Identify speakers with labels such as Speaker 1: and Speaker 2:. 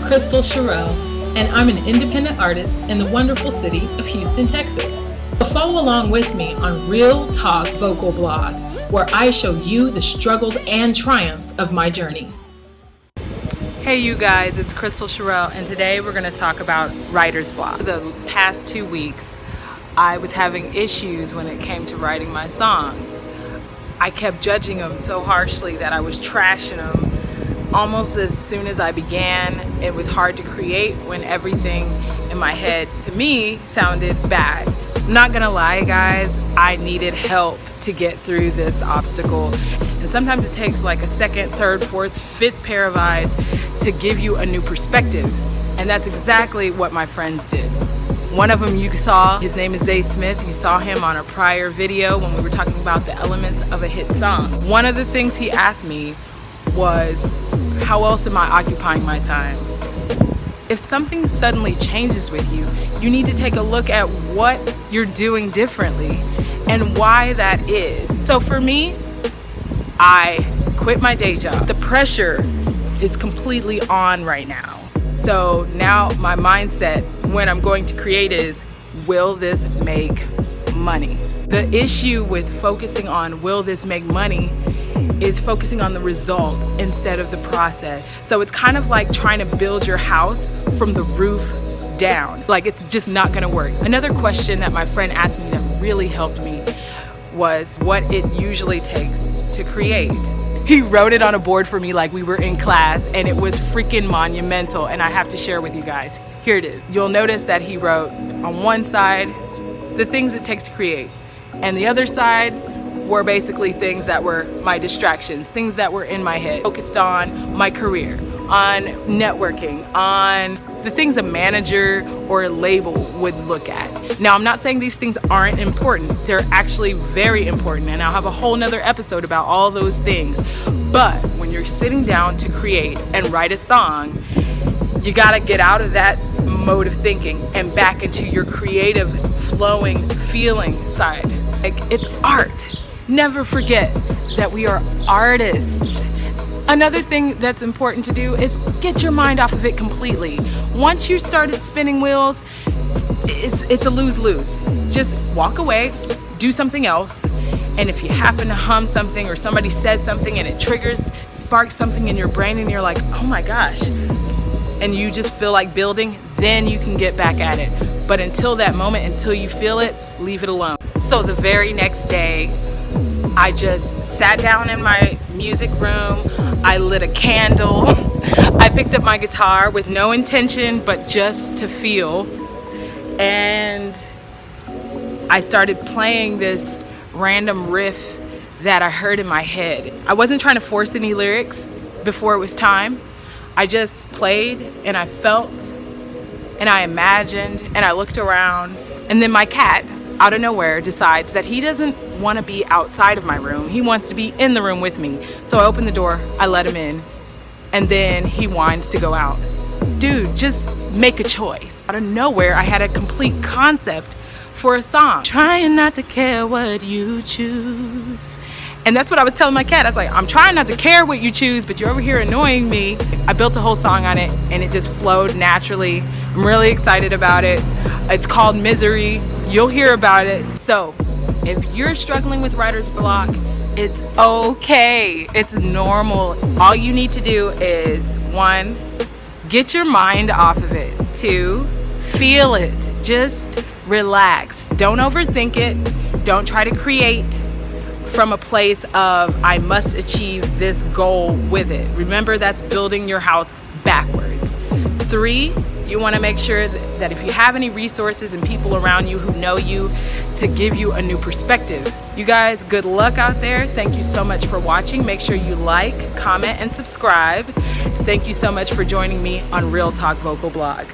Speaker 1: Kristal Cherelle, and I'm an independent artist in the wonderful city of Houston, Texas. So follow along with me on Real Talk Vocal Blog, where I show you the struggles and triumphs of my journey.
Speaker 2: Hey you guys, it's Kristal Cherelle, and today we're going to talk about writer's block. The past 2 weeks, I was having issues when it came to writing my songs. I kept judging them so harshly that I was trashing them almost as soon as I began. It was hard to create when everything in my head, to me, sounded bad. I'm not gonna lie, guys, I needed help to get through this obstacle. And sometimes it takes like a second, third, fourth, fifth pair of eyes to give you a new perspective. And that's exactly what my friends did. One of them you saw, his name is Zay Smith. You saw him on a prior video when we were talking about the elements of a hit song. One of the things he asked me was, how else am I occupying my time? If something suddenly changes with you, you need to take a look at what you're doing differently and why that is. So for me, I quit my day job. The pressure is completely on right now. So now my mindset when I'm going to create is, will this make money? The issue with focusing on will this make money is focusing on the result instead of the process. So it's kind of like trying to build your house from the roof down. Like, it's just not gonna work. Another question that my friend asked me that really helped me was what it usually takes to create. He wrote it on a board for me like we were in class, and it was freaking monumental, and I have to share with you guys. Here it is. You'll notice that he wrote on one side the things it takes to create, and the other side were basically things that were my distractions, things that were in my head, focused on my career, on networking, on the things a manager or a label would look at. Now, I'm not saying these things aren't important. They're actually very important, and I'll have a whole nother episode about all those things. But when you're sitting down to create and write a song, you gotta get out of that mode of thinking and back into your creative, flowing, feeling side. Like, it's art. Never forget that we are artists. Another thing that's important to do is get your mind off of it completely. Once you started spinning wheels, it's a lose-lose. Just walk away, do something else, and if you happen to hum something or somebody says something and it sparks something in your brain and you're like, oh my gosh, and you just feel like building, then you can get back at it. But until that moment, until you feel it, leave it alone. So the very next day, I just sat down in my music room, I lit a candle, I picked up my guitar with no intention but just to feel, and I started playing this random riff that I heard in my head. I wasn't trying to force any lyrics before it was time. I just played and I felt and I imagined and I looked around, and then my cat, out of nowhere, decides that he doesn't want to be outside of my room. He wants to be in the room with me. So I open the door, I let him in, and then he whines to go out. Dude, just make a choice. Out of nowhere, I had a complete concept for a song. Trying not to care what you choose. And that's what I was telling my cat. I was like, I'm trying not to care what you choose, but you're over here annoying me. I built a whole song on it, and it just flowed naturally. I'm really excited about it. It's called Misery. You'll hear about it. So if you're struggling with writer's block, it's okay. It's normal. All you need to do is, 1, get your mind off of it. 2, feel it. Just relax. Don't overthink it. Don't try to create from a place of, I must achieve this goal with it. Remember, that's building your house backwards. 3, you want to make sure that if you have any resources and people around you who know you, to give you a new perspective. You guys, good luck out there. Thank you so much for watching. Make sure you like, comment, and subscribe. Thank you so much for joining me on Real Talk Vocal Blog.